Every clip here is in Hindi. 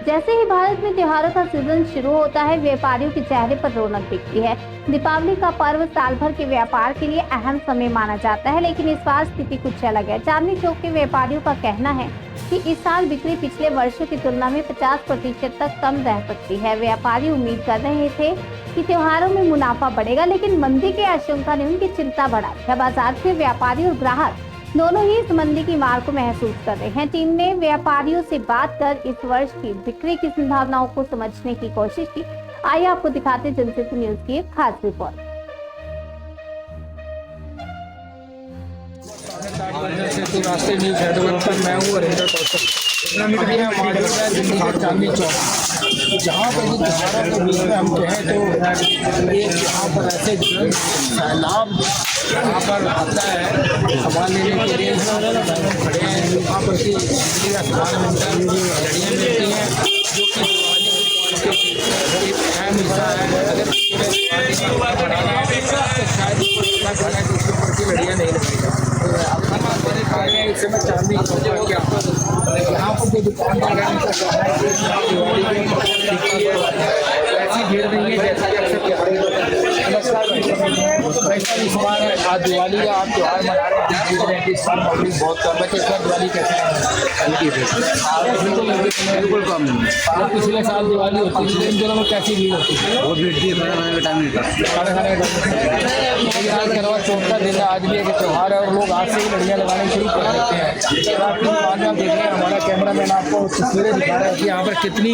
जैसे ही भारत में त्योहारों का सीजन शुरू होता है, व्यापारियों के चेहरे पर रौनक दिखती है। दीपावली का पर्व साल भर के व्यापार के लिए अहम समय माना जाता है, लेकिन इस बार स्थिति कुछ अलग है। चांदनी चौक के व्यापारियों का कहना है कि इस साल बिक्री पिछले वर्षों की तुलना में 50% तक कम रह सकती है। व्यापारी उम्मीद कर रहे थे कि त्योहारों में मुनाफा बढ़ेगा, लेकिन मंदी की आशंका ने उनकी चिंता बढ़ा दी है। बाजार के व्यापारी और ग्राहक दोनों ही इस मंदी की मार को महसूस कर रहे हैं। टीम ने व्यापारियों से बात कर इस वर्ष की बिक्री की संभावनाओं को समझने की कोशिश की। आइए आपको दिखाते हैं जनसेतु न्यूज की एक खास रिपोर्ट। जनसेतु राष्ट्रीय न्यूज हेडवर्क पर मैं हूँ हरिंदर कौशल। अभी हम मौजूद हैं दिल्ली के चांदनी चौक, जहाँ पर भी त्योहारों के बीच में हम कहें तो एक यहाँ पर ऐसे सैलाब यहाँ पर आता है सामान लेने के लिए। खड़े हैं यहाँ पर की बिजली का सामान मिलता है, लड़ियाँ मिलती हैं जो कि दिवाली के एक अहम हिस्सा है। अगर बढ़ाना है तो शायद इतना घर है जिसके ऊपर की लड़ियाँ नहीं लगेगा। अब हम हमारे खा रहे हैं इस समय चांदनी चौक क्या यहाँ पर जो दुकानदार हैं उनका कहना है कि दिवाली ऐसी भीड़ नहीं है जैसे कि अक्सर इस बार आज दिवाली का आप त्यौहार मना रहे हैं, इस बार पब्लिक बहुत कम है। तो इस बार दिवाली कैसे बिल्कुल कम नहीं। पिछले साल दिवाली होती थी, इन दिनों में कैसी भीड़ होती है? बहुत भीड़ थी, खाना खाने का टाइम नहीं था। खाना खाने का टाइम आज करवा चौथ का दिन है, आज भी एक त्यौहार है और लोग आज से ही लड़ियाँ लगाने शुरू कर देते हैं। आपकी दुकान में आप देख रहे हैं, हमारा कैमरामैन आपको तस्वीरें दिखा रहा है कि यहाँ पर कितनी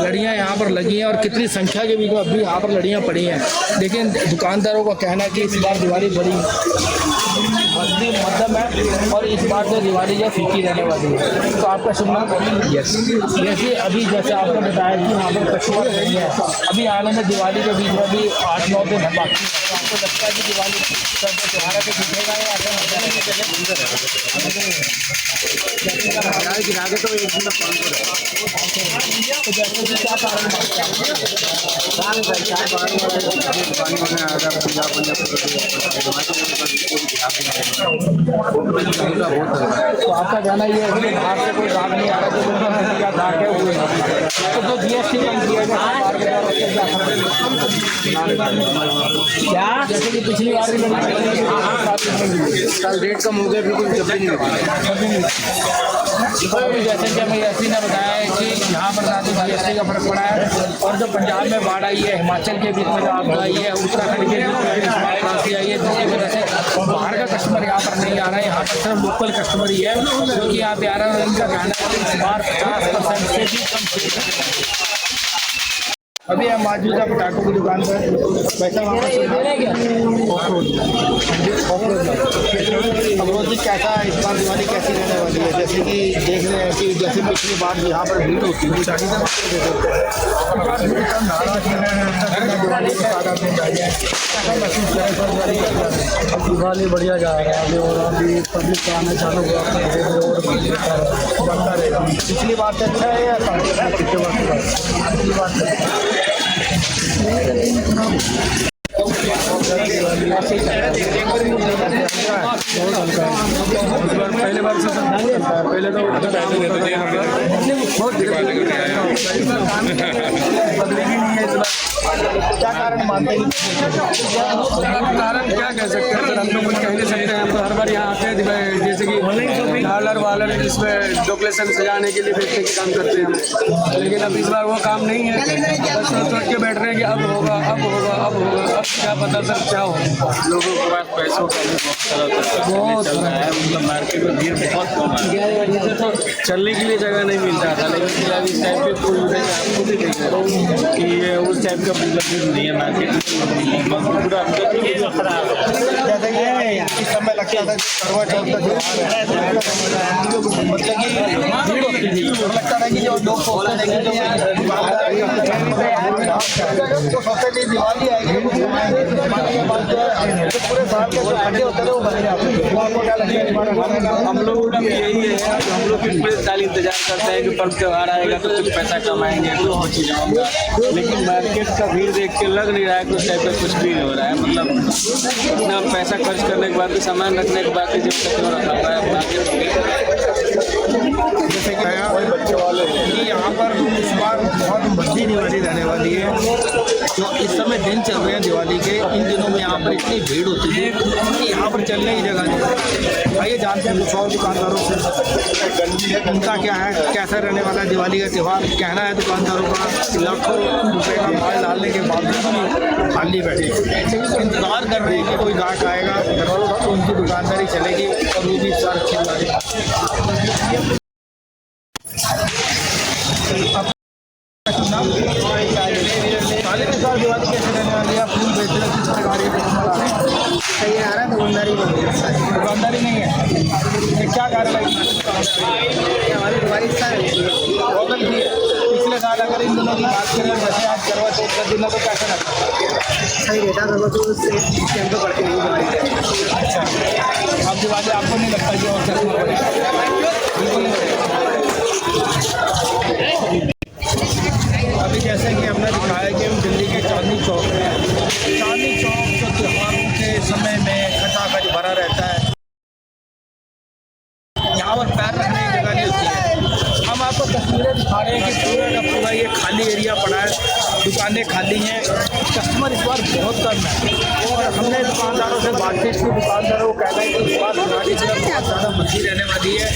लड़ियाँ यहाँ पर लगी हैं और कितनी संख्या के बीच में अभी यहाँ पर लड़ियाँ पड़ी हैं। लेकिन दुकानदारों का कहना है कि इस बार दिवाली बड़ी मध्यम है और इस बार जो दिवाली जो फीकी रहने वाली है। तो आपका शुभ नाम? जैसे अभी जैसे आपने बताया कि यहाँ पर कस्टमर नहीं है, अभी आने में दिवाली के बीच में भी 8-9 दिन है बाकी। तो आपको लगता है कि दिवाली का जो त्यौहार है दिखेगा या आगे तो एक दिन तो जैसे कि क्या कारण तो आपका कहना ये है कि बाहर से कोई दाग नहीं आ रहा, जो उनका दाग है वो तो जो GST कम किया गया क्या जैसे कि पिछली बार साल रेट कम हो गया, बिल्कुल जल्दी नहीं। जैसे कि हमें एसपी ने बताया है कि यहाँ पर ना तो GST का फर्क पड़ा है और जो पंजाब में बाढ़ आई है, हिमाचल के बीच में जो आपदा आई है, उत्तराखंड के बीच में खांसी आई है, जिसकी वजह से बाहर का कस्टमर यहाँ पर नहीं आ रहा है। यहाँ पर सिर्फ लोकल कस्टमर ही है जो कि यहाँ पे आ रहा है। इनका कहना है कि इस बार 50% से भी कम। अभी हम मौजूद है पटाखों की दुकान पर। वैसा वहाँ अवरोध कैसा इस बार दिवाली कैसी रहने वाली है? जैसे कि देख रहे हैं कि जैसे पिछली बार यहाँ पर भीड़ होती है दिवाली के साथ दिवाली बढ़िया जा रहा है अभी, और अभी पब्लिक का आना चालू हुआ और बढ़ता रहेगा। पिछली बार से अच्छा है या पिछले बार पहले बार से पहले तो क्या कारण मानते हैं? कारण क्या कह सकते हैं सर, हम तो कुछ कह नहीं सकते हैं। हम तो हर बार यहाँ आते हैं जैसे कि झालर वालर जिसमें डेकोरेशन सजाने के लिए बेचने के काम करते हैं हम, लेकिन अब इस बार वो काम नहीं है। बस सोच के बैठ रहे हैं कि अब होगा अब होगा अब होगा। अब क्या पता सर क्या होगा। लोगों के पास पैसों का भी बहुत चल रहा है, मतलब मार्केट में भीड़ बहुत कम है, तो चलने के लिए जगह नहीं मिलता था, लेकिन अब इस टाइप के फूल आपको भी देखें कि ये उस टाइप का नहीं है मार्केट में पूरा जैसे कि इस समय लगता था करवा चौथ का त्योहार है, मतलब कि भीड़ होती थी, लगता था कि जो लोग सोचते थे कि जो सोचते थे दिवाली आएगी तो पूरे साल के जो खड्डे होते थे वो बने जाते थे। आपको क्या लगता है? हम लोग भी यही है, हम लोग भी पूरे साल इंतजार करते हैं कि पर्व त्योहार आएगा तो कुछ पैसा कमाएंगे, कुछ हो चीज़ होगा, लेकिन मार्केट का भीड़ देख के लग नहीं रहा है कुछ टाइप का कुछ भी हो रहा है। मतलब इतना पैसा खर्च करने के बाद भी सामान रखने के बाद जब तक क्यों रखा हुआ है मार्केट। जैसे कि बच्चे वाले कि यहाँ पर इस बार अच्छी दिवाली रहने वाली है। जो इस समय दिन चल रहे हैं दिवाली के, इन दिनों में यहाँ पर इतनी भीड़ होती है कि यहाँ पर चलने की जगह नहीं। आइए जानते हैं कुछ और दुकानदारों से उनका क्या है, कैसा रहने वाला है दिवाली का त्यौहार। कहना है दुकानदारों का लाखों रुपए का माल डालने के बावजूद भी खाली बैठे इंतजार कर रहे हैं कि कोई ग्राहक आएगा तो उनकी दुकानदारी चलेगी और वो भी सार अच्छी दिवाली। दिवाली कैसे रहने वाली है? फूल बेच रहे किस प्रकार के सही आ रहा है? दुकानदारी नहीं है, ये क्या कारण है? हमारी दिवाली बहुत अच्छी है। पिछले साल अगर इन दिनों की बात करें जैसे आज करवा चौथ का दिन है तो कैसा लगता है? सही रहता करवा चौथ से टाइम तो बढ़ती नहीं दिवाली। अच्छा, अब दिवाली आपको नहीं लगता कि और चलना पड़ेगा? बिल्कुल नहीं। अभी जैसे कि हमने दिखाया कि हम दिल्ली के चांदनी चौक में, चांदनी चौक जो त्योहारों के समय में खचाखच भरा रहता है, यहाँ पर पैर रखने की जगह नहीं होती है। हम आपको तस्वीरें दिखा रहे हैं कि पूरा का पूरा ये खाली एरिया पड़ा है, दुकानें खाली हैं, कस्टमर इस बार बहुत कम है। और हमने दुकानदारों से बातचीत की, दुकानदारों को कहना है कि इस बार दिवाली से बहुत ज़्यादा मंदी रहने वाली है।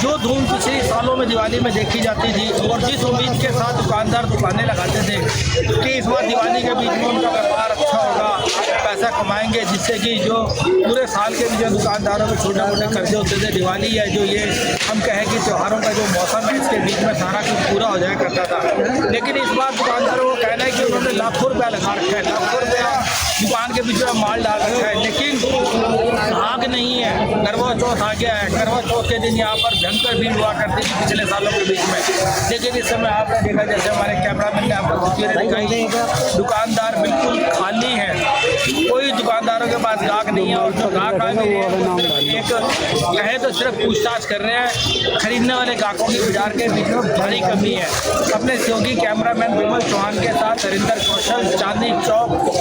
जो धूम पिछले सालों में दिवाली में देखी जाती थी और जिस उम्मीद के साथ दुकानदार दुकानें लगाते थे कि इस बार दिवाली के बीच में उनका व्यापार अच्छा होगा, पैसा कमाएंगे, जिससे कि जो पूरे साल के जो दुकानदारों में छोटे मोटे कर्जे होते थे, दिवाली है जो ये हम कहें कि त्योहारों का जो मौसम है इसके बीच में सारा कुछ पूरा हो जाया करता था। लेकिन इस बार दुकानदारों को कहना है कि उन्होंने लाखों रुपया लगा रखा है, लाखों रुपया दुकान के बीच में माल डाल रखा है, लेकिन आग नहीं है। करवा चौथ आ गया है, करवा चौथ के दिन यहाँ पर भयंकर भीड़ हुआ करती थी पिछले सालों के बीच में, लेकिन इस समय आपने देखा जैसे हमारे कैमरामैन ने आपको तस्वीरें दिखाई, दुकानदार बिल्कुल खाली हैं, कोई दुकानदारों के पास ग्राहक नहीं है। और जो ग्राहक आए एक कहे तो सिर्फ पूछताछ कर रहे हैं, खरीदने वाले ग्राहकों की बाजार के बीच में भारी कमी है। अपने सहयोगी कैमरामैन विमल चौहान के साथ हरिंदर कौशल, चांदनी चौक।